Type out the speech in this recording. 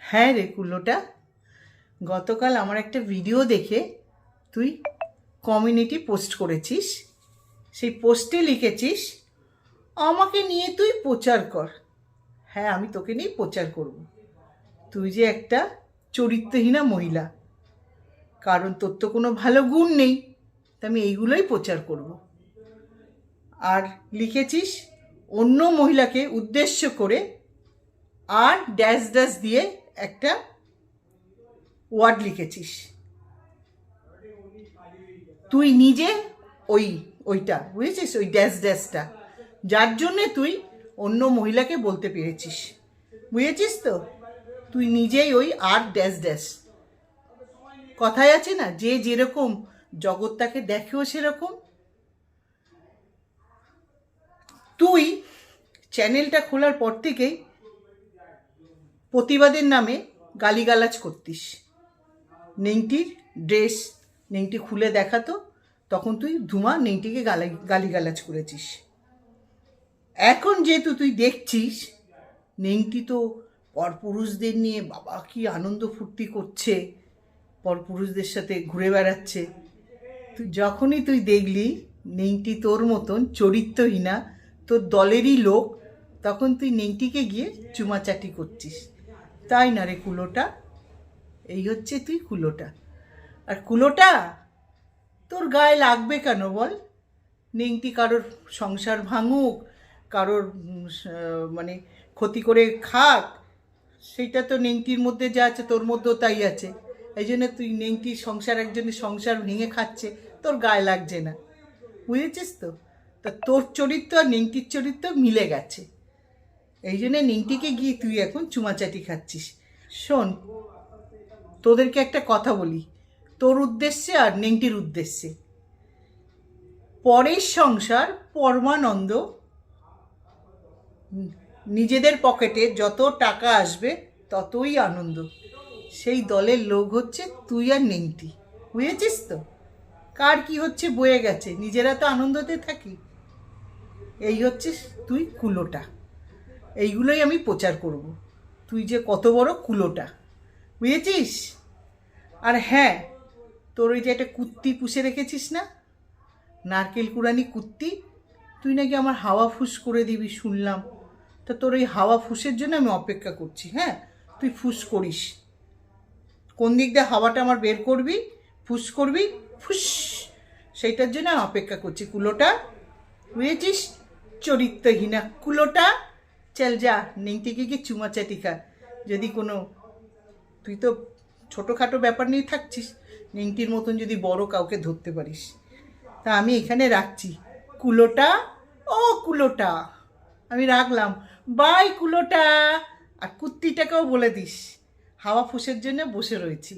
হ্যাঁ রে কুলোটা, গতকাল আমার একটা ভিডিও দেখে তুই কমিউনিটি পোস্ট করেছিস। সেই পোস্টে লিখেছিস আমাকে নিয়ে তুই প্রচার কর। হ্যাঁ, আমি তোকে নিয়ে প্রচার করব। তুই যে একটা চরিত্রহীনা মহিলা, কারণ তোর তো কোনো ভালো গুণ নেই, তা আমি এইগুলোই প্রচার করব। আর লিখেছিস অন্য মহিলাকে উদ্দেশ্য করে আর ড্যাশ ড্যাশ দিয়ে একটা ওয়ার্ড লিখেছিস। তুই নিজে ওইটা বুঝেছিস, ওই ড্যাশ ড্যাশটা, যার জন্যে তুই অন্য মহিলাকে বলতে পেরেছিস। বুঝেছিস তো? তুই নিজেই ওই আর ড্যাশ ড্যাশ। কথায় আছে না, যে যেরকম জগৎ তাকে দেখেও সেরকম। তুই চ্যানেলটা খোলার পর থেকেই প্রতিবাদের নামে গালিগালাজ করতিস। নেংটির ড্রেস নেংটি খুলে দেখাতো, তখন তুই ধুমা নেংটিকে গালিগালাজ করেছিস। এখন যেহেতু তুই দেখছিস নেংটি তো পরপুরুষদের নিয়ে বাবা কি আনন্দ ফুর্তি করছে, পরপুরুষদের সাথে ঘুরে বেড়াচ্ছে, যখনই তুই দেখলি নেংটি তোর মতন চরিত্রহীনা, তোর দলেরই লোক, তখন তুই নেংটিকে গিয়ে চুমাচাটি করছিস। তাই না রে কুলোটা? এই হচ্ছে তুই কুলোটা। আর কুলোটা তোর গায়ে লাগবে কেন বল? নেংটি কারোর সংসার ভাঙুক, কারোর মানে ক্ষতি করে খাক, সেটা তো নেংটির মধ্যে যা আছে তোর মধ্যেও তাই আছে। এই জন্য তুই নেংটির সংসার, একজনের সংসার ভেঙে খাচ্ছে, তোর গায়ে লাগছে না। বুঝেছিস তো? তা তোর চরিত্র আর নেংটির চরিত্র মিলে গেছে, এই জন্য নেংটিকে গিয়ে তুই এখন চুমাচাটি খাচ্ছিস। শোন, তোদেরকে একটা কথা বলি, তোর উদ্দেশ্যে আর নেংটির উদ্দেশ্যে। পরের সংসার পরমানন্দ, নিজেদের পকেটে যত টাকা আসবে ততই আনন্দ। সেই দলের লোক হচ্ছে তুই আর নেংটি। বুঝেছিস তো? কার কি হচ্ছে বয়ে গেছে, নিজেরা তো আনন্দতে থাকি। এই হচ্ছে তুই কুলোটা। এইগুলোই আমি প্রচার করব, তুই যে কত বড় কুলোটা। বুঝেছিস? আর হ্যাঁ, তোর ওই যে একটা কুত্তি পুষে রেখেছিস না, নারকেল কুড়ানি কুত্তি, তুই নাকি আমার হাওয়া ফুস করে দিবি শুনলাম। তা তোর ওই হাওয়া ফুসের জন্য আমি অপেক্ষা করছি। হ্যাঁ, তুই ফুস করিস, কোন দিক দিয়ে হাওয়াটা আমার বের করবি, ফুস করবি, ফুস, সেইটার জন্য আমি অপেক্ষা করছি কুলোটা। বুঝেছিস? চরিত্রহীনা কুলোটা। চল যা, নেংটিকে গিয়ে চুমাচাটি খা। যদি কোনো, তুই তো ছোটোখাটো ব্যাপার নিয়ে থাকছিস, নেংটির মতন যদি বড় কাউকে ধরতে পারিস। তা আমি এখানে রাখছি কুলোটা। ও কুলোটা, আমি রাখলাম। বাই কুলোটা। আর কুত্তিটাকেও বলে দিস হাওয়া ফুসের জন্য বসে রয়েছি।